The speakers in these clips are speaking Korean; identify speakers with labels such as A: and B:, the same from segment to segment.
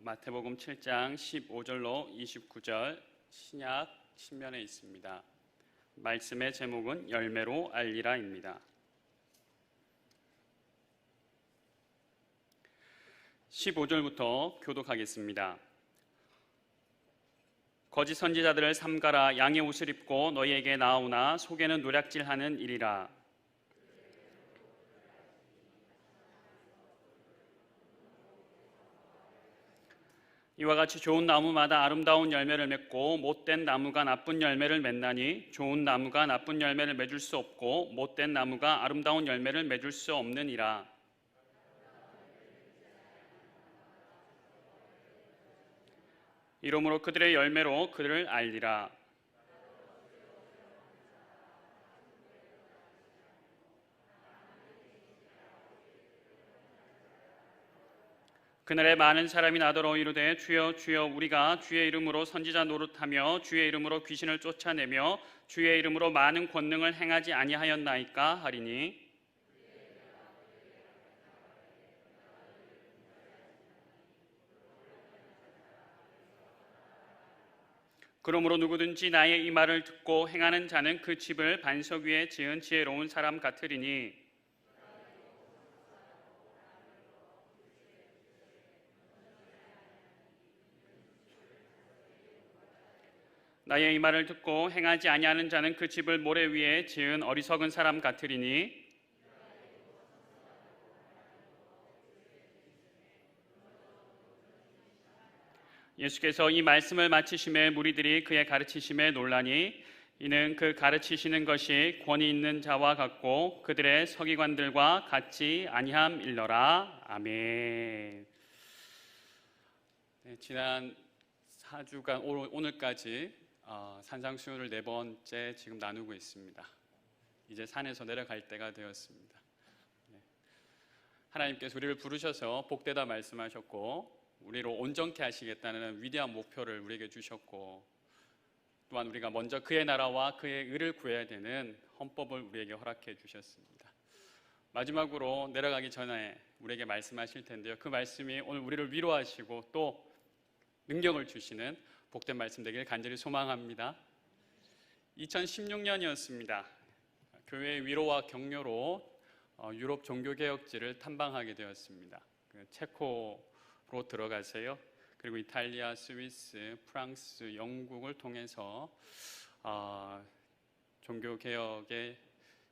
A: 마태복음 7장 15절로 29절 신약 신면에 있습니다. 말씀의 제목은 열매로 알리라입니다. 15절부터 교독하겠습니다. 거짓 선지자들을 삼가라. 양의 옷을 입고 너희에게 나오나 속에는 노략질하는 일이라. 이와 같이 좋은 나무마다 아름다운 열매를 맺고 못된 나무가 나쁜 열매를 맺나니 좋은 나무가 나쁜 열매를 맺을 수 없고 못된 나무가 아름다운 열매를 맺을 수 없느니라. 이러므로 그들의 열매로 그들을 알리라. 그날에 많은 사람이 나더러 이르되 주여 주여 우리가 주의 이름으로 선지자 노릇하며 주의 이름으로 귀신을 쫓아내며 주의 이름으로 많은 권능을 행하지 아니하였나이까 하리니 그러므로 누구든지 나의 이 말을 듣고 행하는 자는 그 집을 반석 위에 지은 지혜로운 사람 같으리니 나의 이 말을 듣고 행하지 아니하는 자는 그 집을 모래 위에 지은 어리석은 사람 같으리니 예수께서 이 말씀을 마치심에 무리들이 그의 가르치심에 놀라니 이는 그 가르치시는 것이 권위 있는 자와 같고 그들의 서기관들과 같지 아니함일러라. 아멘. 지난 4주간 오늘까지 산상수훈을 4번째 지금 나누고 있습니다. 이제 산에서 내려갈 때가 되었습니다. 하나님께서 우리를 부르셔서 복되다 말씀하셨고 우리를 온전케 하시겠다는 위대한 목표를 우리에게 주셨고 또한 우리가 먼저 그의 나라와 그의 의를 구해야 되는 헌법을 우리에게 허락해 주셨습니다. 마지막으로 내려가기 전에 우리에게 말씀하실 텐데요. 그 말씀이 오늘 우리를 위로하시고 또 능력을 주시는 복된 말씀 되길 간절히 소망합니다. 2016년이었습니다. 교회의 위로와 격려로 유럽 종교개혁지를 탐방하게 되었습니다. 체코로 들어가세요. 그리고 이탈리아, 스위스, 프랑스, 영국을 통해서 종교개혁의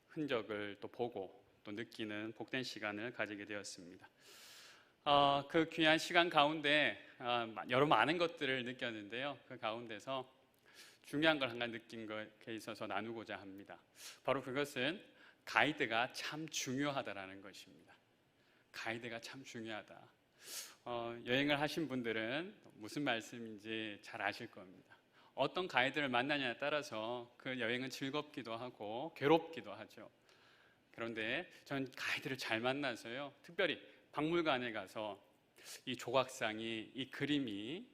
A: 흔적을 또 보고 또 느끼는 복된 시간을 가지게 되었습니다. 그 귀한 시간 가운데 여러 많은 것들을 느꼈는데요. 그 가운데서 중요한 걸 하나 느낀 것에 있어서 나누고자 합니다. 바로 그것은 가이드가 참 중요하다라는 것입니다. 가이드가 참 중요하다. 여행을 하신 분들은 무슨 말씀인지 잘 아실 겁니다. 어떤 가이드를 만나냐에 따라서 그 여행은 즐겁기도 하고 괴롭기도 하죠. 그런데 저는 가이드를 잘 만나서요. 특별히 박물관에 가서 이 조각상이, 이 그림이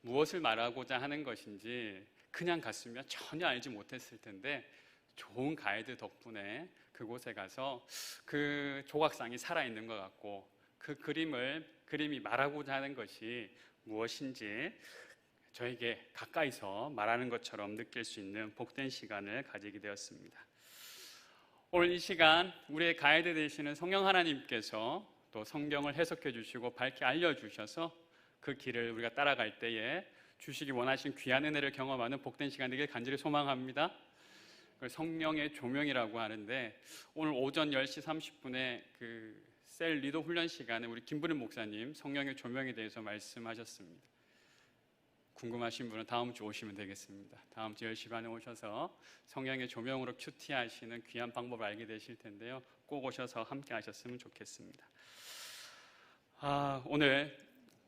A: 무엇을 말하고자 하는 것인지 그냥 갔으면 전혀 알지 못했을 텐데 좋은 가이드 덕분에 그곳에 가서 그 조각상이 살아있는 것 같고 그 그림이 말하고자 하는 것이 무엇인지 저에게 가까이서 말하는 것처럼 느낄 수 있는 복된 시간을 가지게 되었습니다. 오늘 이 시간 우리의 가이드 되시는 성령 하나님께서 또 성경을 해석해 주시고 밝게 알려주셔서 그 길을 우리가 따라갈 때에 주시기 원하신 귀한 은혜를 경험하는 복된 시간 되길 간절히 소망합니다. 성령의 조명이라고 하는데 오늘 오전 10시 30분에 그 셀 리더 훈련 시간에 우리 김부림 목사님 성령의 조명에 대해서 말씀하셨습니다. 궁금하신 분은 다음 주 오시면 되겠습니다. 다음 주 10시 반에 오셔서 성령의 조명으로 큐티하시는 귀한 방법을 알게 되실 텐데요. 꼭 오셔서 함께 하셨으면 좋겠습니다. 오늘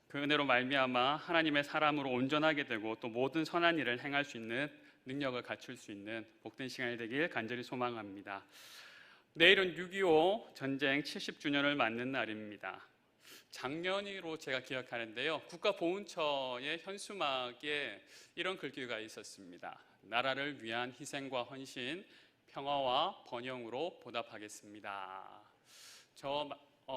A: 그 은혜로 말미암아 하나님의 사람으로 온전하게 되고 또 모든 선한 일을 행할 수 있는 능력을 갖출 수 있는 복된 시간이 되길 간절히 소망합니다. 내일은 6.25 전쟁 70주년을 맞는 날입니다. 작년으로 제가 기억하는데요. 국가보훈처의 현수막에 이런 글귀가 있었습니다. 나라를 위한 희생과 헌신, 평화와 번영으로 보답하겠습니다. 저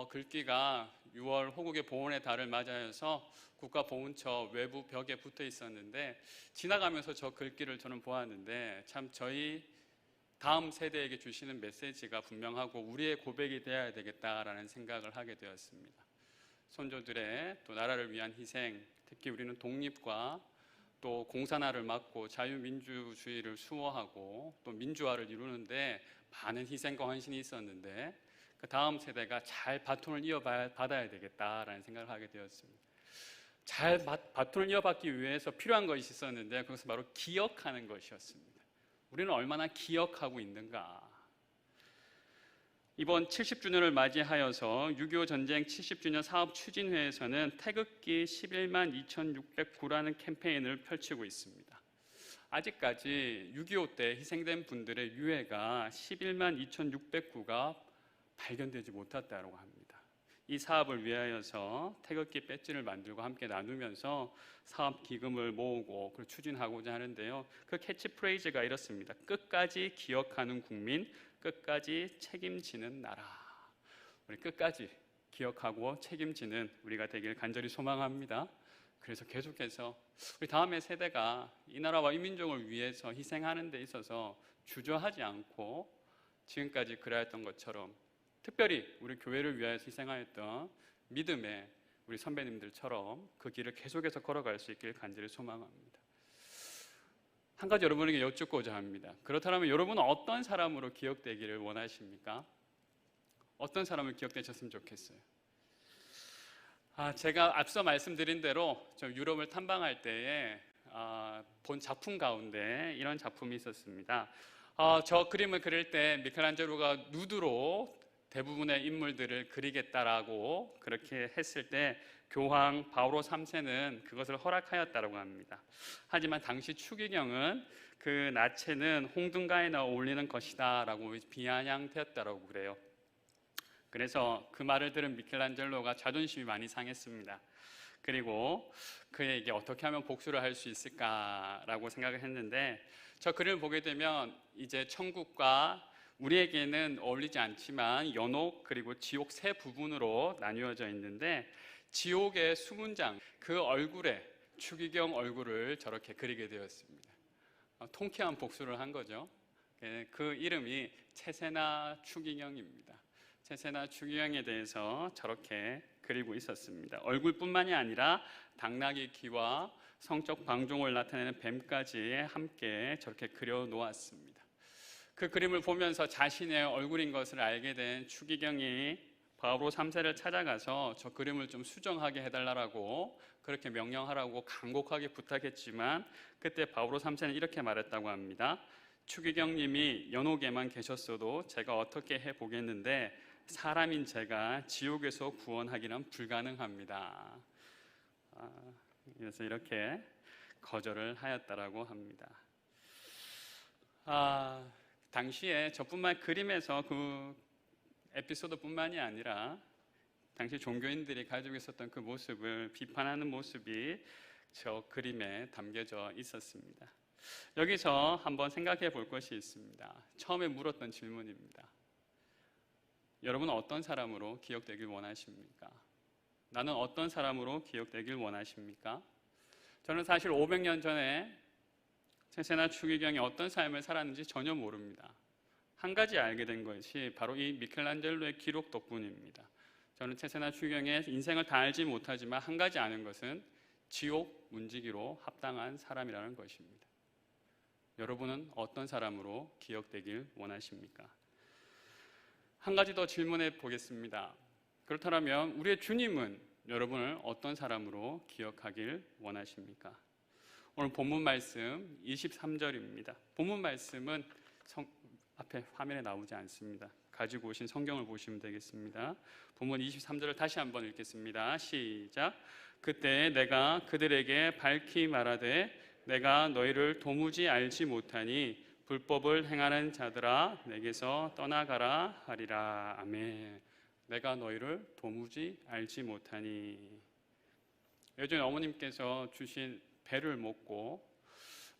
A: 글귀가 6월 호국의 보훈의 달을 맞아서 국가보훈처 외부 벽에 붙어 있었는데, 지나가면서 저 글귀를 저는 보았는데 참 저희 다음 세대에게 주시는 메시지가 분명하고 우리의 고백이 되어야 되겠다라는 생각을 하게 되었습니다. 선조들의 또 나라를 위한 희생, 특히 우리는 독립과 또 공산화를 막고 자유민주주의를 수호하고 또 민주화를 이루는데 많은 희생과 헌신이 있었는데, 그 다음 세대가 잘 바톤을 이어받아야 되겠다라는 생각을 하게 되었습니다. 잘 바톤을 이어받기 위해서 필요한 것이 있었는데, 그것은 바로 기억하는 것이었습니다. 우리는 얼마나 기억하고 있는가. 이번 70주년을 맞이하여서 6.25 전쟁 70주년 사업추진회에서는 태극기 11만 2,609라는 캠페인을 펼치고 있습니다. 아직까지 6.25 때 희생된 분들의 유해가 11만 2,609가 발견되지 못했다고 합니다. 이 사업을 위하여서 태극기 배지를 만들고 함께 나누면서 사업 기금을 모으고 그걸 추진하고자 하는데요. 그 캐치프레이즈가 이렇습니다. 끝까지 기억하는 국민, 끝까지 책임지는 나라. 우리 끝까지 기억하고 책임지는 우리가 되길 간절히 소망합니다. 그래서 계속해서 우리 다음의 세대가 이 나라와 이 민족을 위해서 희생하는 데 있어서 주저하지 않고 지금까지 그래왔던 것처럼, 특별히 우리 교회를 위하여서 희생하였던 믿음의 우리 선배님들처럼 그 길을 계속해서 걸어갈 수 있길 간절히 소망합니다. 한 가지 여러분에게 여쭙고자 합니다. 그렇다면 여러분은 어떤 사람으로 기억되기를 원하십니까? 어떤 사람을 기억되셨으면 좋겠어요? 제가 앞서 말씀드린 대로 저 유럽을 탐방할 때에 본 작품 가운데 이런 작품이 있었습니다. 저 그림을 그릴 때 미켈란젤로가 누드로 대부분의 인물들을 그리겠다라고 그렇게 했을 때 교황 바오로 3세는 그것을 허락하였다고 합니다. 하지만 당시 추기경은 그 나체는 홍등가에나 어울리는 것이다 라고 비아냥되었다고 그래요. 그래서 그 말을 들은 미켈란젤로가 자존심이 많이 상했습니다. 그리고 그에게 어떻게 하면 복수를 할 수 있을까라고 생각을 했는데, 저 그림을 보게 되면 이제 천국과 우리에게는 어울리지 않지만 연옥 그리고 지옥 세 부분으로 나뉘어져 있는데, 지옥의 수문장 그 얼굴에 추기경 얼굴을 저렇게 그리게 되었습니다. 통쾌한 복수를 한 거죠. 그 이름이 채세나 추기경입니다. 채세나 추기경에 대해서 저렇게 그리고 있었습니다. 얼굴뿐만이 아니라 당나귀 귀와 성적 방종을 나타내는 뱀까지 함께 저렇게 그려 놓았습니다. 그 그림을 보면서 자신의 얼굴인 것을 알게 된 추기경이 바오로 3세를 찾아가서 저 그림을 좀 수정하게 해달라고 그렇게 명령하라고 간곡하게 부탁했지만, 그때 바오로 3세는 이렇게 말했다고 합니다. 추기경님이 연옥에만 계셨어도 제가 어떻게 해보겠는데 사람인 제가 지옥에서 구원하기는 불가능합니다. 그래서 이렇게 거절을 하였다라고 합니다. 당시에 저뿐만 그림에서 그 에피소드뿐만이 아니라 당시 종교인들이 가지고 있었던 그 모습을 비판하는 모습이 저 그림에 담겨져 있었습니다. 여기서 한번 생각해 볼 것이 있습니다. 처음에 물었던 질문입니다. 여러분은 어떤 사람으로 기억되길 원하십니까? 나는 어떤 사람으로 기억되길 원하십니까? 저는 사실 500년 전에 채세나 추기경이 어떤 삶을 살았는지 전혀 모릅니다. 한 가지 알게 된 것이 바로 이 미켈란젤로의 기록 덕분입니다. 저는 채세나 추기경의 인생을 다 알지 못하지만 한 가지 아는 것은 지옥 문지기로 합당한 사람이라는 것입니다. 여러분은 어떤 사람으로 기억되길 원하십니까? 한 가지 더 질문해 보겠습니다. 그렇다면 우리의 주님은 여러분을 어떤 사람으로 기억하길 원하십니까? 오늘 본문 말씀 23절입니다. 본문 말씀은 앞에 화면에 나오지 않습니다. 가지고 오신 성경을 보시면 되겠습니다. 본문 23절을 다시 한번 읽겠습니다. 시작. 그때 내가 그들에게 밝히 말하되 내가 너희를 도무지 알지 못하니 불법을 행하는 자들아 내게서 떠나가라 하리라. 아멘. 내가 너희를 도무지 알지 못하니. 요즘 어머님께서 주신 배를 먹고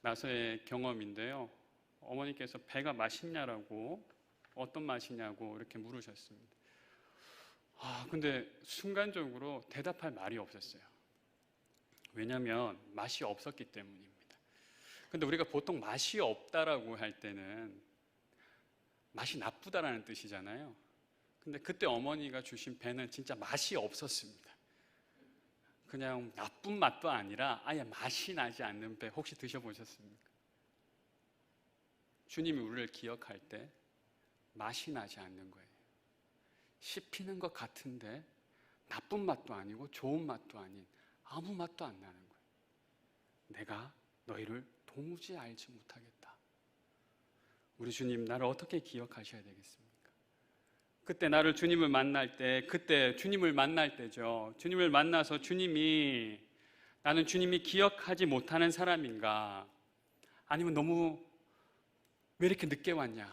A: 나서의 경험인데요. 어머니께서 배가 맛있냐라고, 어떤 맛이냐고 이렇게 물으셨습니다. 근데 순간적으로 대답할 말이 없었어요. 왜냐하면 맛이 없었기 때문입니다. 근데 우리가 보통 맛이 없다라고 할 때는 맛이 나쁘다라는 뜻이잖아요. 근데 그때 어머니가 주신 배는 진짜 맛이 없었습니다. 그냥 나쁜 맛도 아니라 아예 맛이 나지 않는 배, 혹시 드셔보셨습니까? 주님이 우리를 기억할 때 맛이 나지 않는 거예요. 씹히는 것 같은데 나쁜 맛도 아니고 좋은 맛도 아닌 아무 맛도 안 나는 거예요. 내가 너희를 도무지 알지 못하겠다. 우리 주님 나를 어떻게 기억하셔야 되겠습니까? 그때 나를 주님을 만날 때, 그때 주님을 만날 때죠. 주님을 만나서 주님이, 나는 주님이 기억하지 못하는 사람인가? 아니면 너무 왜 이렇게 늦게 왔냐?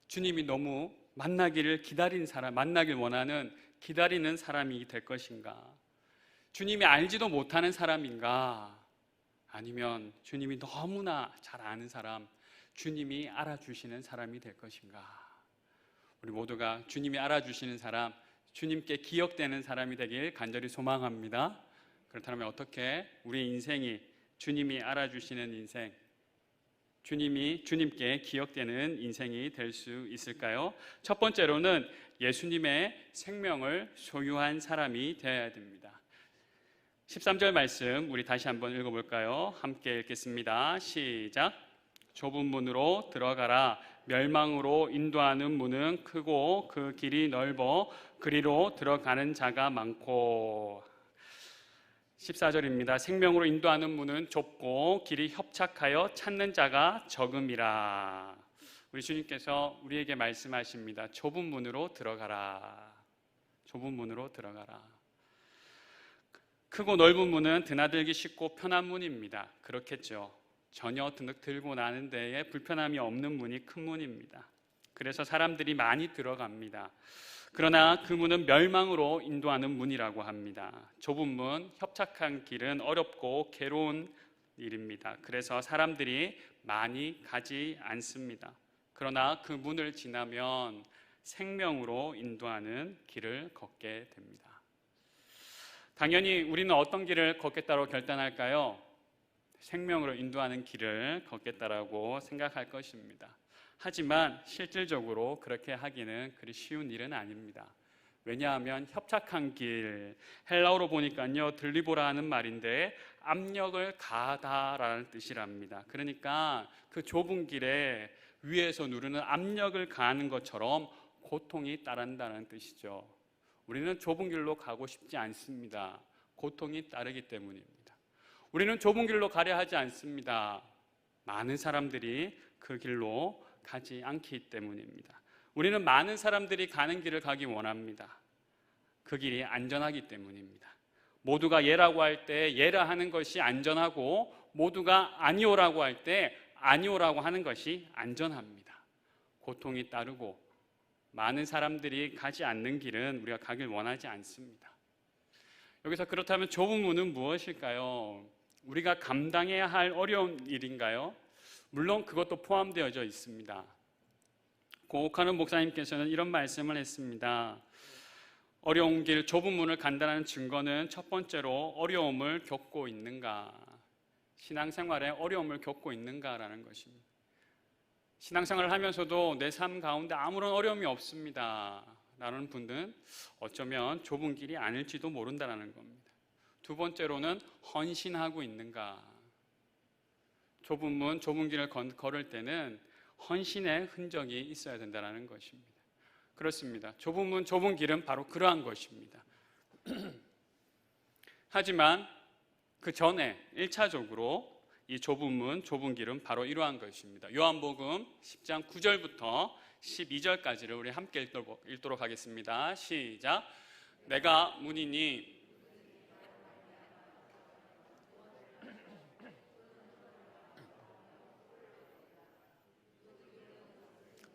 A: 주님이 너무 만나기를 기다린 사람, 만나길 원하는 기다리는 사람이 될 것인가? 주님이 알지도 못하는 사람인가? 아니면 주님이 너무나 잘 아는 사람, 주님이 알아주시는 사람이 될 것인가? 우리 모두가 주님이 알아주시는 사람, 주님께 기억되는 사람이 되길 간절히 소망합니다. 그렇다면 어떻게 우리 인생이 주님이 알아주시는 인생, 주님께 기억되는 인생이 될 수 있을까요? 첫 번째로는 예수님의 생명을 소유한 사람이 되어야 됩니다. 13절 말씀 우리 다시 한번 읽어볼까요? 함께 읽겠습니다. 시작. 좁은 문으로 들어가라. 멸망으로 인도하는 문은 크고 그 길이 넓어 그리로 들어가는 자가 많고. 14절입니다. 생명으로 인도하는 문은 좁고 길이 협착하여 찾는 자가 적음이라. 우리 주님께서 우리에게 말씀하십니다. 좁은 문으로 들어가라. 좁은 문으로 들어가라. 크고 넓은 문은 드나들기 쉽고 편한 문입니다. 그렇겠죠. 전혀 들고 나는 데에 불편함이 없는 문이 큰 문입니다. 그래서 사람들이 많이 들어갑니다. 그러나 그 문은 멸망으로 인도하는 문이라고 합니다. 좁은 문, 협착한 길은 어렵고 괴로운 일입니다. 그래서 사람들이 많이 가지 않습니다. 그러나 그 문을 지나면 생명으로 인도하는 길을 걷게 됩니다. 당연히 우리는 어떤 길을 걷겠다고 결단할까요? 생명으로 인도하는 길을 걷겠다라고 생각할 것입니다. 하지만 실질적으로 그렇게 하기는 그리 쉬운 일은 아닙니다. 왜냐하면 협착한 길, 헬라어로 보니까요 들리보라 하는 말인데 압력을 가하다라는 뜻이랍니다. 그러니까 그 좁은 길에 위에서 누르는 압력을 가하는 것처럼 고통이 따른다는 뜻이죠. 우리는 좁은 길로 가고 싶지 않습니다. 고통이 따르기 때문입니다. 우리는 좁은 길로 가려 하지 않습니다. 많은 사람들이 그 길로 가지 않기 때문입니다. 우리는 많은 사람들이 가는 길을 가기 원합니다. 그 길이 안전하기 때문입니다. 모두가 예라고 할 때 예라 하는 것이 안전하고 모두가 아니오라고 할 때 아니오라고 하는 것이 안전합니다. 고통이 따르고 많은 사람들이 가지 않는 길은 우리가 가길 원하지 않습니다. 여기서 그렇다면 좁은 문은 무엇일까요? 우리가 감당해야 할 어려운 일인가요? 물론 그것도 포함되어져 있습니다. 고옥하는 목사님께서는 이런 말씀을 했습니다. 어려운 길, 좁은 문을 간다는 증거는 첫 번째로 어려움을 겪고 있는가, 신앙생활에 어려움을 겪고 있는가라는 것입니다. 신앙생활을 하면서도 내 삶 가운데 아무런 어려움이 없습니다 라는 분들은 어쩌면 좁은 길이 아닐지도 모른다는 겁니다. 두 번째로는 헌신하고 있는가. 좁은 문, 좁은 길을 걸을 때는 헌신의 흔적이 있어야 된다는 것입니다. 그렇습니다. 좁은 문, 좁은 길은 바로 그러한 것입니다. 하지만 그 전에 1차적으로 이 좁은 문, 좁은 길은 바로 이러한 것입니다. 요한복음 10장 9절부터 12절까지를 우리 함께 읽도록 하겠습니다. 시작. 내가 문이니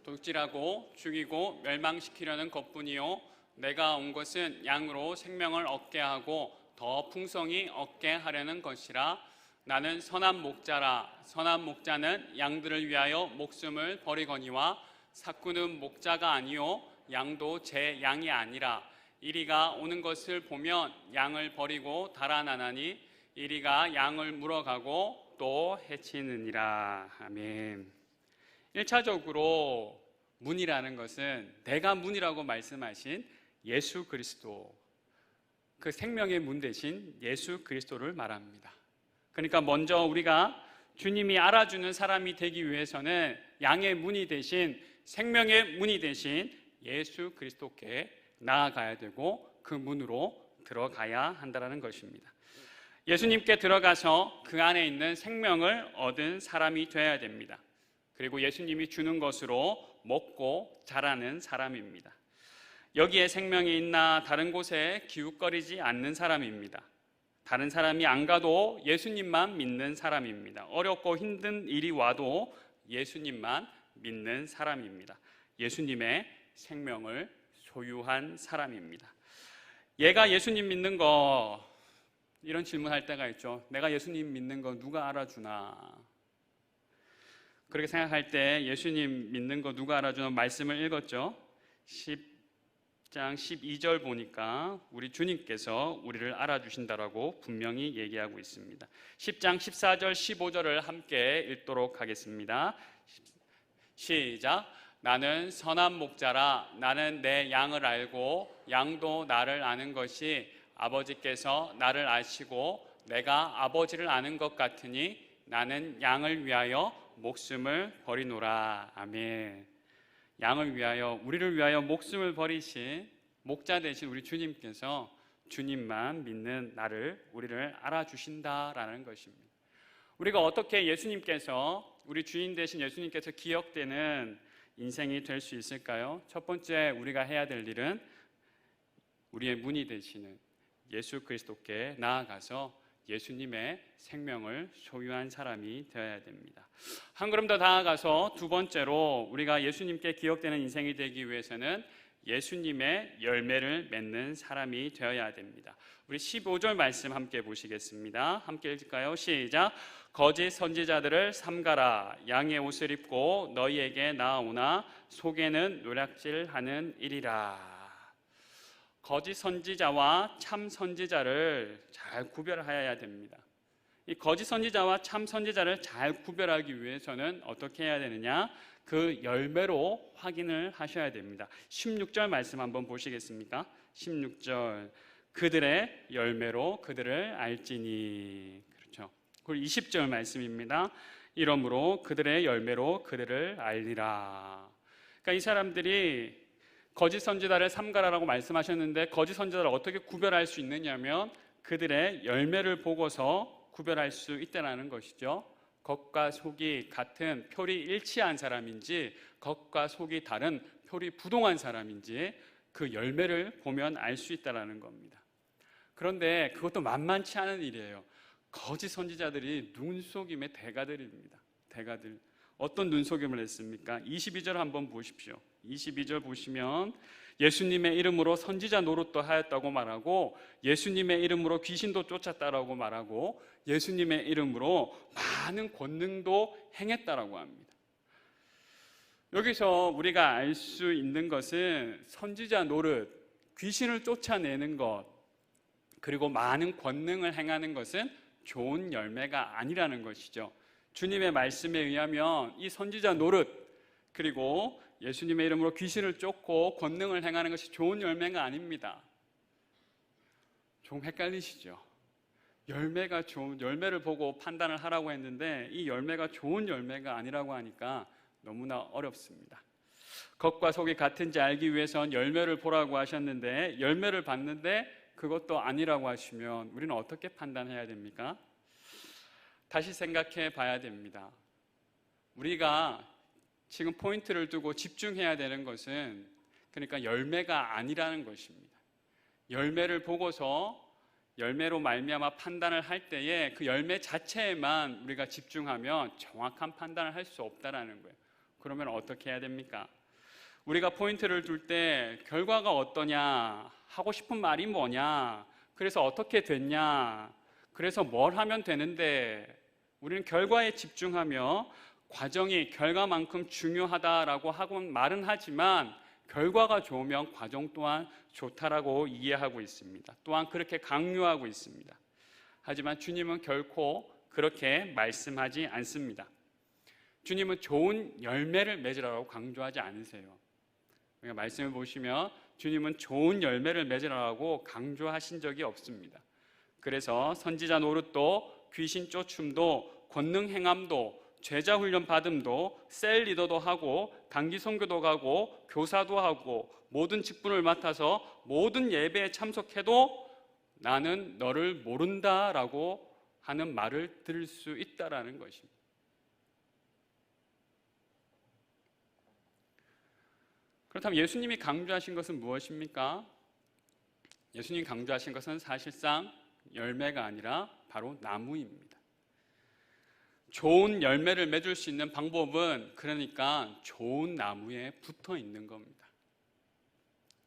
A: 도둑질하고 죽이고 멸망시키려는 것뿐이요 내가 온 것은 양으로 생명을 얻게 하고 더 풍성히 얻게 하려는 것이라. 나는 선한 목자라. 선한 목자는 양들을 위하여 목숨을 버리거니와 삭구는 목자가 아니요 양도 제 양이 아니라 이리가 오는 것을 보면 양을 버리고 달아나나니 이리가 양을 물어가고 또 해치느니라. 아멘. 1차적으로 문이라는 것은 내가 문이라고 말씀하신 예수 그리스도, 그 생명의 문 대신 예수 그리스도를 말합니다. 그러니까 먼저 우리가 주님이 알아주는 사람이 되기 위해서는 양의 문이 대신 생명의 문이 대신 예수 그리스도께 나아가야 되고 그 문으로 들어가야 한다는 것입니다. 예수님께 들어가서 그 안에 있는 생명을 얻은 사람이 되어야 됩니다. 그리고 예수님이 주는 것으로 먹고 자라는 사람입니다. 여기에 생명이 있나 다른 곳에 기웃거리지 않는 사람입니다. 다른 사람이 안 가도 예수님만 믿는 사람입니다. 어렵고 힘든 일이 와도 예수님만 믿는 사람입니다. 예수님의 생명을 소유한 사람입니다. 얘가 예수님 믿는 거, 이런 질문할 때가 있죠. 내가 예수님 믿는 거 누가 알아주나? 그렇게 생각할 때 예수님 믿는 거 누가 알아주나 말씀을 읽었죠. 10장 12절 보니까 우리 주님께서 우리를 알아주신다라고 분명히 얘기하고 있습니다. 10장 14절 15절을 함께 읽도록 하겠습니다. 시작. 나는 선한 목자라. 나는 내 양을 알고 양도 나를 아는 것이 아버지께서 나를 아시고 내가 아버지를 아는 것 같으니 나는 양을 위하여 목숨을 버리노라. 아멘. 양을 위하여, 우리를 위하여 목숨을 버리신 목자 되신 우리 주님께서 주님만 믿는 우리를 알아주신다라는 것입니다. 우리가 어떻게 예수님께서, 우리 주인 되신 예수님께서 기억되는 인생이 될 수 있을까요? 첫 번째 우리가 해야 될 일은 우리의 문이 되시는 예수 그리스도께 나아가서 예수님의 생명을 소유한 사람이 되어야 됩니다. 한 걸음 더 나아가서 두 번째로 우리가 예수님께 기억되는 인생이 되기 위해서는 예수님의 열매를 맺는 사람이 되어야 됩니다. 우리 15절 말씀 함께 보시겠습니다. 함께 읽을까요? 시작. 거짓 선지자들을 삼가라. 양의 옷을 입고 너희에게 나아오나 속에는 노략질하는 일이라. 거짓 선지자와 참 선지자를 잘 구별해야 됩니다. 이 거짓 선지자와 참 선지자를 잘 구별하기 위해서는 어떻게 해야 되느냐? 그 열매로 확인을 하셔야 됩니다. 16절 말씀 한번 보시겠습니까? 16절. 그들의 열매로 그들을 알지니. 그렇죠. 그리고 20절 말씀입니다. 이러므로 그들의 열매로 그들을 알리라. 그러니까 이 사람들이 거짓 선지자를 삼가라라고 말씀하셨는데 거짓 선지자를 어떻게 구별할 수 있느냐면 그들의 열매를 보고서 구별할 수 있다는 것이죠. 겉과 속이 같은 표리 일치한 사람인지 겉과 속이 다른 표리 부동한 사람인지 그 열매를 보면 알 수 있다는 겁니다. 그런데 그것도 만만치 않은 일이에요. 거짓 선지자들이 눈속임의 대가들입니다. 대가들. 어떤 눈속임을 했습니까? 22절 한번 보십시오. 22절 보시면 예수님의 이름으로 선지자 노릇도 하였다고 말하고 예수님의 이름으로 귀신도 쫓았다라고 말하고 예수님의 이름으로 많은 권능도 행했다라고 합니다. 여기서 우리가 알 수 있는 것은 선지자 노릇, 귀신을 쫓아내는 것, 그리고 많은 권능을 행하는 것은 좋은 열매가 아니라는 것이죠. 주님의 말씀에 의하면 이 선지자 노릇, 그리고 예수님의 이름으로 귀신을 쫓고 권능을 행하는 것이 좋은 열매가 아닙니다. 좀 헷갈리시죠? 열매가 좋은, 열매를 보고 판단을 하라고 했는데 이 열매가 좋은 열매가 아니라고 하니까 너무나 어렵습니다. 겉과 속이 같은지 알기 위해선 열매를 보라고 하셨는데 열매를 봤는데 그것도 아니라고 하시면 우리는 어떻게 판단해야 됩니까? 다시 생각해 봐야 됩니다. 우리가 지금 포인트를 두고 집중해야 되는 것은 그러니까 열매가 아니라는 것입니다. 열매를 보고서 열매로 말미암아 판단을 할 때에 그 열매 자체에만 우리가 집중하면 정확한 판단을 할 수 없다라는 거예요. 그러면 어떻게 해야 됩니까? 우리가 포인트를 둘 때 결과가 어떠냐, 하고 싶은 말이 뭐냐, 그래서 어떻게 됐냐, 그래서 뭘 하면 되는데 우리는 결과에 집중하며 과정이 결과만큼 중요하다라고 하곤 말은 하지만 결과가 좋으면 과정 또한 좋다라고 이해하고 있습니다. 또한 그렇게 강요하고 있습니다. 하지만 주님은 결코 그렇게 말씀하지 않습니다. 주님은 좋은 열매를 맺으라고 강조하지 않으세요. 그러니까 말씀을 보시면 주님은 좋은 열매를 맺으라고 강조하신 적이 없습니다. 그래서 선지자 노릇도, 귀신 쫓음도, 권능 행함도, 제자 훈련 받음도, 셀 리더도 하고, 단기 선교도 가고, 교사도 하고, 모든 직분을 맡아서 모든 예배에 참석해도 나는 너를 모른다라고 하는 말을 들을 수 있다라는 것입니다. 그렇다면 예수님이 강조하신 것은 무엇입니까? 예수님이 강조하신 것은 사실상 열매가 아니라 바로 나무입니다. 좋은 열매를 맺을 수 있는 방법은 그러니까 좋은 나무에 붙어 있는 겁니다.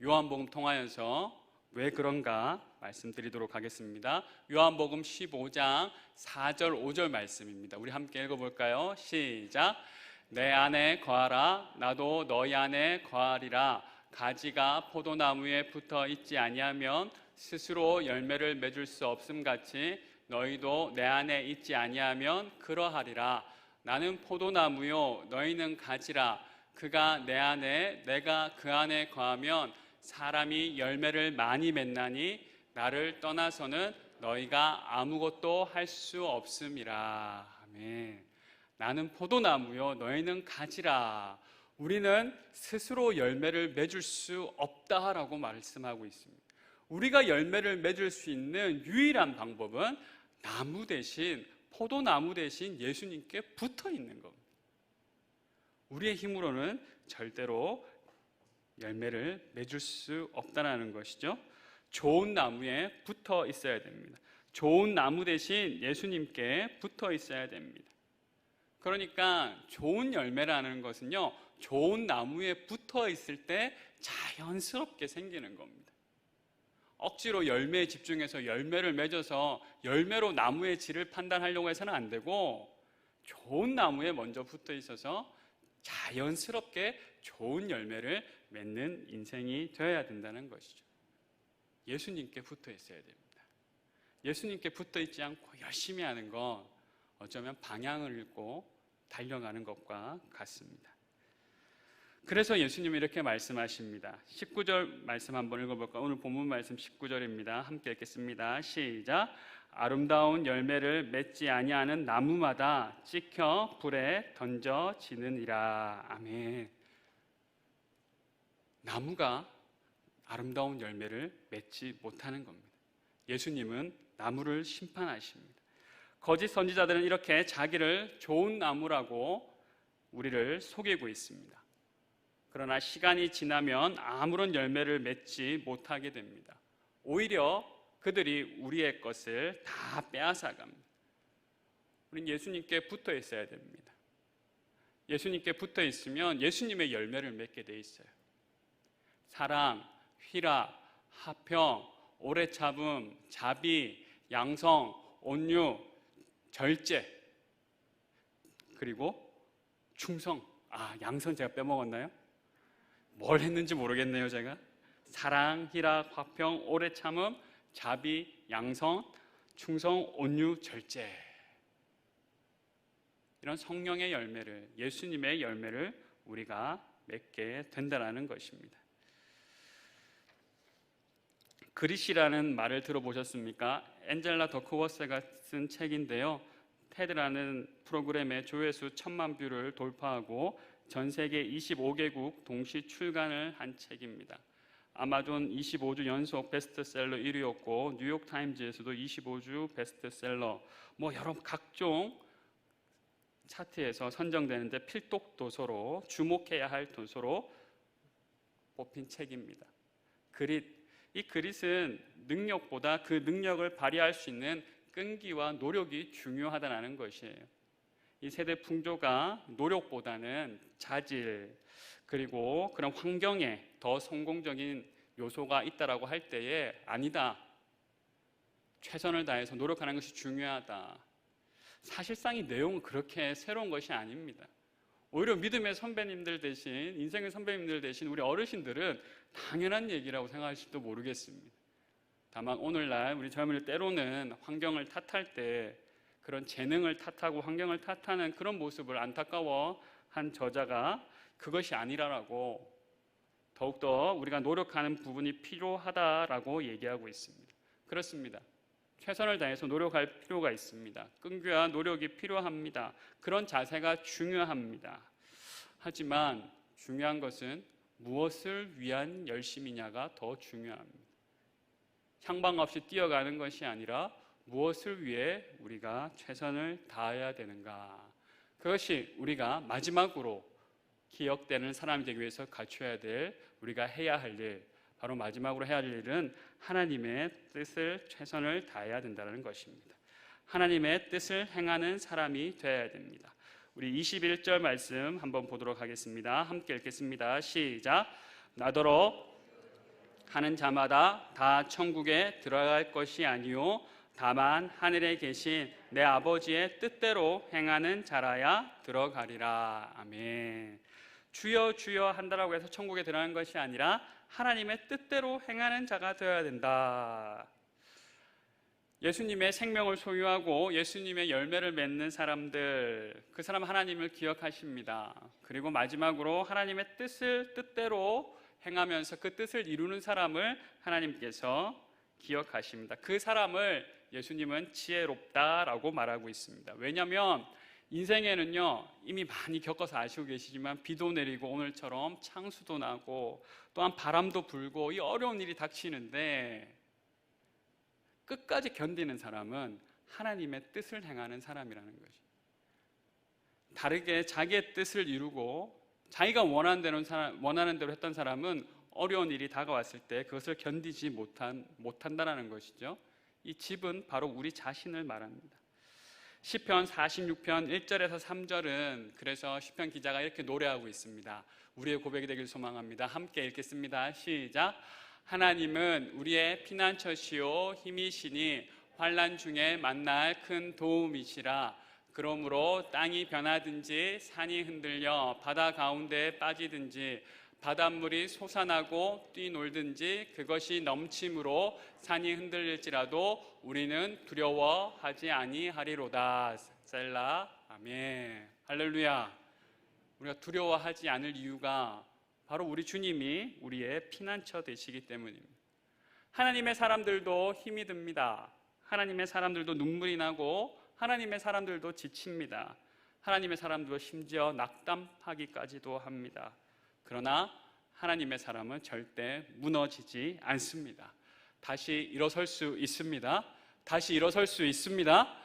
A: 요한복음 통하여서 왜 그런가 말씀드리도록 하겠습니다. 요한복음 15장 4절 5절 말씀입니다. 우리 함께 읽어볼까요? 시작. 내 안에 거하라 나도 너희 안에 거하리라. 가지가 포도나무에 붙어 있지 아니하면 스스로 열매를 맺을 수 없음같이 너희도 내 안에 있지 아니하면 그러하리라. 나는 포도나무요 너희는 가지라. 그가 내 안에 내가 그 안에 거하면 사람이 열매를 많이 맺나니 나를 떠나서는 너희가 아무것도 할 수 없음이라. 아멘. 나는 포도나무요 너희는 가지라. 우리는 스스로 열매를 맺을 수 없다라고 말씀하고 있습니다. 우리가 열매를 맺을 수 있는 유일한 방법은 나무 대신, 포도나무 대신 예수님께 붙어 있는 겁니다. 우리의 힘으로는 절대로 열매를 맺을 수 없다는 것이죠. 좋은 나무에 붙어 있어야 됩니다. 좋은 나무 대신 예수님께 붙어 있어야 됩니다. 그러니까 좋은 열매라는 것은요, 좋은 나무에 붙어 있을 때 자연스럽게 생기는 겁니다. 억지로 열매에 집중해서 열매를 맺어서 열매로 나무의 질을 판단하려고 해서는 안 되고, 좋은 나무에 먼저 붙어 있어서 자연스럽게 좋은 열매를 맺는 인생이 되어야 된다는 것이죠. 예수님께 붙어 있어야 됩니다. 예수님께 붙어 있지 않고 열심히 하는 건 어쩌면 방향을 잃고 달려가는 것과 같습니다. 그래서 예수님이 이렇게 말씀하십니다. 19절 말씀 한번 읽어볼까요? 오늘 본문 말씀 19절입니다. 함께 읽겠습니다. 시작. 아름다운 열매를 맺지 아니하는 나무마다 찍혀 불에 던져지느니라. 아멘. 나무가 아름다운 열매를 맺지 못하는 겁니다. 예수님은 나무를 심판하십니다. 거짓 선지자들은 이렇게 자기를 좋은 나무라고 우리를 속이고 있습니다. 그러나 시간이 지나면 아무런 열매를 맺지 못하게 됩니다. 오히려 그들이 우리의 것을 다 빼앗아갑니다. 우리는 예수님께 붙어 있어야 됩니다. 예수님께 붙어 있으면 예수님의 열매를 맺게 돼 있어요. 사랑, 희락, 화평, 오래 참음, 자비, 양성, 온유, 절제, 그리고 충성. 양성 제가 빼먹었나요? 뭘 했는지 모르겠네요, 제가. 사랑, 희락, 화평, 오래 참음, 자비, 양성, 충성, 온유, 절제. 이런 성령의 열매를, 예수님의 열매를 우리가 맺게 된다는 것입니다. 그릿이라는 말을 들어보셨습니까? 엔젤라 더크워스가 쓴 책인데요. 테드라는 프로그램의 조회수 1000만 뷰를 돌파하고 전 세계 25개국 동시 출간을 한 책입니다. 아마존 25주 연속 베스트셀러 1위였고 뉴욕타임즈에서도 25주 베스트셀러, 여러 각종 차트에서 선정되는데 필독 도서로, 주목해야 할 도서로 뽑힌 책입니다. 이 그릿은 능력보다 그 능력을 발휘할 수 있는 끈기와 노력이 중요하다는 것이에요. 이 세대 풍조가 노력보다는 자질, 그리고 그런 환경에 더 성공적인 요소가 있다라고 할 때에 아니다, 최선을 다해서 노력하는 것이 중요하다. 사실상 이 내용은 그렇게 새로운 것이 아닙니다. 오히려 믿음의 선배님들 대신, 인생의 선배님들 대신 우리 어르신들은 당연한 얘기라고 생각할지도 모르겠습니다. 다만 오늘날 우리 젊은이들 때로는 환경을 탓할 때 그런 재능을 탓하고 환경을 탓하는 그런 모습을 안타까워한 저자가 그것이 아니라라고 더욱더 우리가 노력하는 부분이 필요하다라고 얘기하고 있습니다. 그렇습니다. 최선을 다해서 노력할 필요가 있습니다. 끈기와 노력이 필요합니다. 그런 자세가 중요합니다. 하지만 중요한 것은 무엇을 위한 열심이냐가 더 중요합니다. 향방 없이 뛰어가는 것이 아니라 무엇을 위해 우리가 최선을 다해야 되는가. 그것이 우리가 마지막으로 기억되는 사람이 되기 위해서 갖춰야 될, 우리가 해야 할 일, 바로 마지막으로 해야 할 일은 하나님의 뜻을 최선을 다해야 된다는 것입니다. 하나님의 뜻을 행하는 사람이 되어야 됩니다. 우리 21절 말씀 한번 보도록 하겠습니다. 함께 읽겠습니다. 시작. 나더러 하는 자마다 다 천국에 들어갈 것이 아니요 다만 하늘에 계신 내 아버지의 뜻대로 행하는 자라야 들어가리라. 아멘. 주여 주여 한다라고 해서 천국에 들어가는 것이 아니라 하나님의 뜻대로 행하는 자가 되어야 된다. 예수님의 생명을 소유하고 예수님의 열매를 맺는 사람들, 그 사람 하나님을 기억하십니다. 그리고 마지막으로 하나님의 뜻대로 행하면서 그 뜻을 이루는 사람을 하나님께서 기억하십니다. 그 사람을 예수님은 지혜롭다라고 말하고 있습니다. 왜냐하면 인생에는요, 이미 많이 겪어서 아시고 계시지만 비도 내리고 오늘처럼 창수도 나고 또한 바람도 불고 이 어려운 일이 닥치는데 끝까지 견디는 사람은 하나님의 뜻을 행하는 사람이라는 것이. 다르게 자기의 뜻을 이루고 자기가 원하는 대로 했던 사람은 어려운 일이 다가왔을 때 그것을 견디지 못한다는 것이죠. 이 집은 바로 우리 자신을 말합니다. 시편 46편 1절에서 3절은 그래서 시편 기자가 이렇게 노래하고 있습니다. 우리의 고백이 되길 소망합니다. 함께 읽겠습니다. 시작. 하나님은 우리의 피난처시요 힘이시니 환난 중에 만날 큰 도움이시라. 그러므로 땅이 변하든지 산이 흔들려 바다 가운데에 빠지든지 바닷물이 솟아나고 뛰놀든지 그것이 넘침으로 산이 흔들릴지라도 우리는 두려워하지 아니하리로다. 셀라. 아멘. 할렐루야. 우리가 두려워하지 않을 이유가 바로 우리 주님이 우리의 피난처 되시기 때문입니다. 하나님의 사람들도 힘이 듭니다. 하나님의 사람들도 눈물이 나고 하나님의 사람들도 지칩니다. 하나님의 사람들도 심지어 낙담하기까지도 합니다. 그러나 하나님의 사람은 절대 무너지지 않습니다. 다시 일어설 수 있습니다. 다시 일어설 수 있습니다.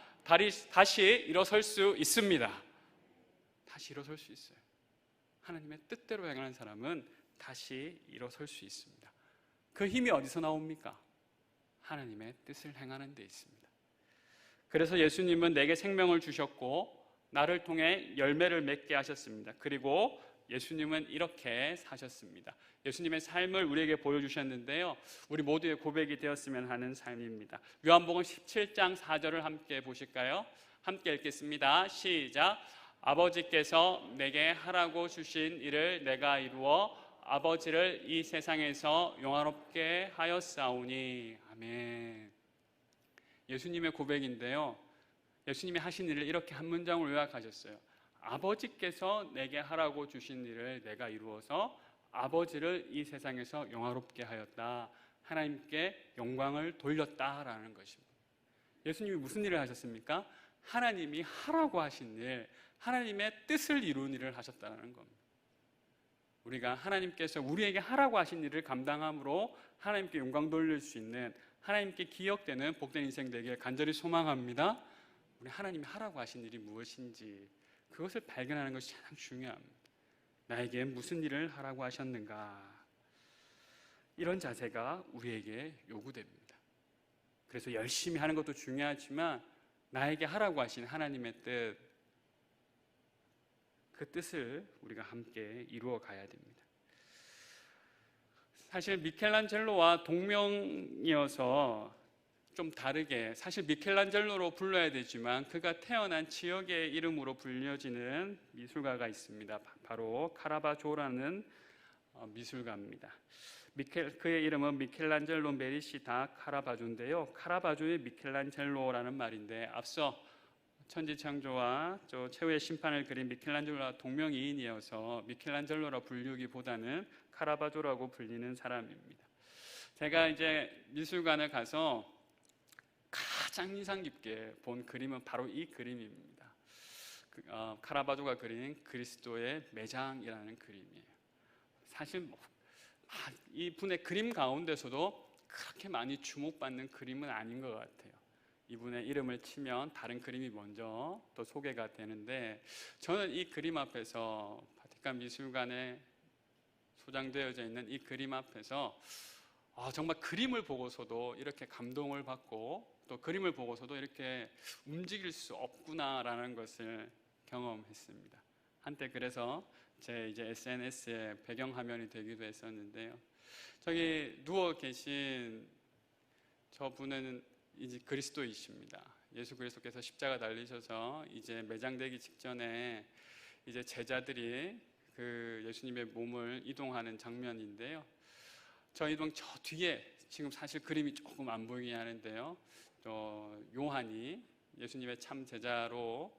A: 다시 일어설 수 있습니다. 다시 일어설 수 있어요. 하나님의 뜻대로 행하는 사람은 다시 일어설 수 있습니다. 그 힘이 어디서 나옵니까? 하나님의 뜻을 행하는 데 있습니다. 그래서 예수님은 내게 생명을 주셨고 나를 통해 열매를 맺게 하셨습니다. 그리고 예수님은 이렇게 사셨습니다. 예수님의 삶을 우리에게 보여주셨는데요, 우리 모두의 고백이 되었으면 하는 삶입니다. 요한복음 17장 4절을 함께 보실까요? 함께 읽겠습니다. 시작. 아버지께서 내게 하라고 주신 일을 내가 이루어 아버지를 이 세상에서 영화롭게 하였사오니. 아멘. 예수님의 고백인데요, 예수님이 하신 일을 이렇게 한 문장으로 요약하셨어요. 아버지께서 내게 하라고 주신 일을 내가 이루어서 아버지를 이 세상에서 영화롭게 하였다. 하나님께 영광을 돌렸다라는 것입니다. 예수님이 무슨 일을 하셨습니까? 하나님이 하라고 하신 일, 하나님의 뜻을 이루는 일을 하셨다는 겁니다. 우리가 하나님께서 우리에게 하라고 하신 일을 감당함으로 하나님께 영광 돌릴 수 있는, 하나님께 기억되는 복된 인생 되길 간절히 소망합니다. 우리 하나님이 하라고 하신 일이 무엇인지 그것을 발견하는 것이 가장 중요합니다. 나에게 무슨 일을 하라고 하셨는가? 이런 자세가 우리에게 요구됩니다. 그래서 열심히 하는 것도 중요하지만 나에게 하라고 하신 하나님의 뜻, 그 뜻을 우리가 함께 이루어 가야 됩니다. 사실 미켈란젤로와 동명이어서 좀 다르게, 사실 미켈란젤로로 불러야 되지만 그가 태어난 지역의 이름으로 불려지는 미술가가 있습니다. 바로 카라바조라는 미술가입니다. 그의 이름은 미켈란젤로 메디치 다 카라바조인데요. 카라바조의 미켈란젤로라는 말인데, 앞서 천지창조와 최후의 심판을 그린 미켈란젤로와 동명이인이어서 미켈란젤로라 부르기보다는 카라바조라고 불리는 사람입니다. 제가 이제 미술관을 가서 가장 인상 깊게 본 그림은 바로 이 그림입니다. 카라바조가 그린 그리스도의 매장이라는 그림이에요. 사실 이 분의 그림 가운데서도 그렇게 많이 주목받는 그림은 아닌 것 같아요. 이분의 이름을 치면 다른 그림이 먼저 또 소개가 되는데, 저는 이 그림 앞에서, 바티칸 미술관에 소장되어져 있는 이 그림 앞에서 정말 그림을 보고서도 이렇게 감동을 받고, 또 그림을 보고서도 이렇게 움직일 수 없구나라는 것을 경험했습니다. 한때 그래서 제 이제 SNS의 배경화면이 되기도 했었는데요. 저기 누워 계신 저분은 이제 그리스도이십니다. 예수 그리스도께서 십자가 달리셔서 이제 매장되기 직전에 이제 제자들이 그 예수님의 몸을 이동하는 장면인데요. 저 뒤에 지금 사실 그림이 조금 안 보이긴 하는데요. 요한이 예수님의 참 제자로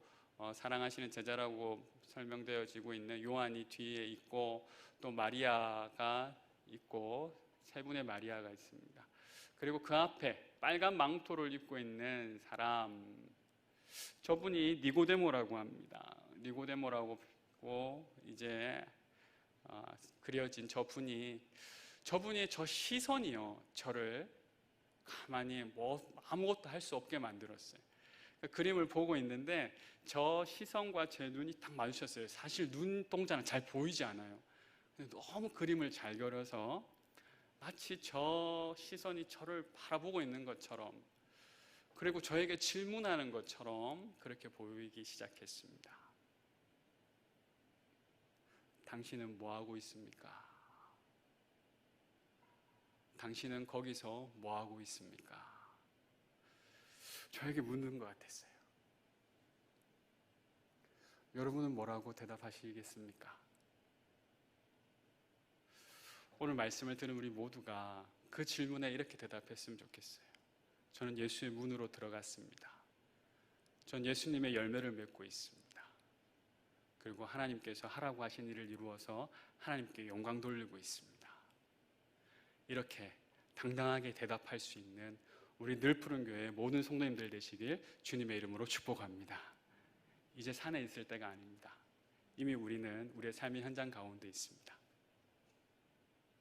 A: 사랑하시는 제자라고 설명되어지고 있는 요한이 뒤에 있고, 또 마리아가 있고, 세 분의 마리아가 있습니다. 그리고 그 앞에 빨간 망토를 입고 있는 사람, 저분이 니고데모라고 합니다. 니고데모라고 이제 그려진 저분이 저 시선이요, 저를 가만히 아무것도 할 수 없게 만들었어요. 그림을 보고 있는데 저 시선과 제 눈이 딱 마주쳤어요. 사실 눈동자는 잘 보이지 않아요. 너무 그림을 잘 그려서 마치 저 시선이 저를 바라보고 있는 것처럼, 그리고 저에게 질문하는 것처럼 그렇게 보이기 시작했습니다. 당신은 뭐 하고 있습니까? 당신은 거기서 뭐 하고 있습니까? 저에게 묻는 것 같았어요. 여러분은 뭐라고 대답하시겠습니까? 오늘 말씀을 들은 우리 모두가 그 질문에 이렇게 대답했으면 좋겠어요. 저는 예수의 문으로 들어갔습니다. 전 예수님의 열매를 맺고 있습니다. 그리고 하나님께서 하라고 하신 일을 이루어서 하나님께 영광 돌리고 있습니다. 이렇게 당당하게 대답할 수 있는 우리 늘푸른 교회의 모든 성도님들 되시길 주님의 이름으로 축복합니다. 이제 산에 있을 때가 아닙니다. 이미 우리는 우리의 삶의 현장 가운데 있습니다.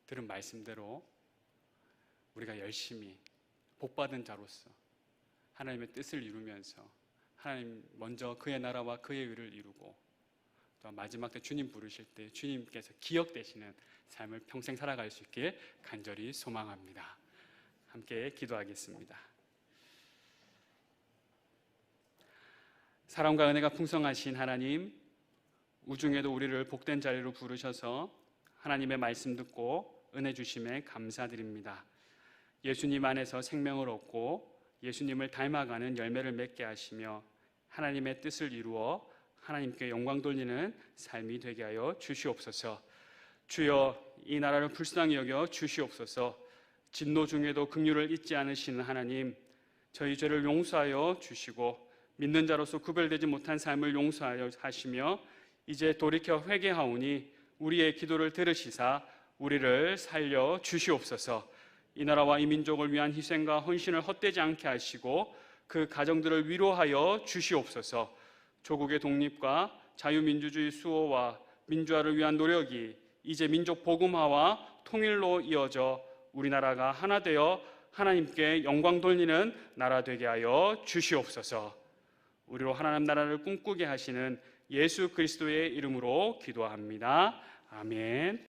A: 들은 말씀대로 우리가 열심히 복받은 자로서 하나님의 뜻을 이루면서 하나님 먼저 그의 나라와 그의 의를 이루고, 또 마지막 때 주님 부르실 때 주님께서 기억되시는 삶을 평생 살아갈 수 있길 간절히 소망합니다. 함께 기도하겠습니다. 사랑과 은혜가 풍성하신 하나님, 우중에도 우리를 복된 자리로 부르셔서 하나님의 말씀 듣고 은혜 주심에 감사드립니다. 예수님 안에서 생명을 얻고 예수님을 닮아가는 열매를 맺게 하시며 하나님의 뜻을 이루어 하나님께 영광 돌리는 삶이 되게 하여 주시옵소서. 주여, 이 나라를 불쌍히 여겨 주시옵소서. 진노 중에도 긍휼을 잊지 않으시는 하나님, 저희 죄를 용서하여 주시고 믿는 자로서 구별되지 못한 삶을 용서하여 하시며 이제 돌이켜 회개하오니 우리의 기도를 들으시사 우리를 살려 주시옵소서. 이 나라와 이 민족을 위한 희생과 헌신을 헛되지 않게 하시고 그 가정들을 위로하여 주시옵소서. 조국의 독립과 자유민주주의 수호와 민주화를 위한 노력이 이제 민족 복음화와 통일로 이어져 우리나라가 하나 되어 하나님께 영광 돌리는 나라 되게 하여 주시옵소서. 우리로 하나님 나라를 꿈꾸게 하시는 예수 그리스도의 이름으로 기도합니다. 아멘.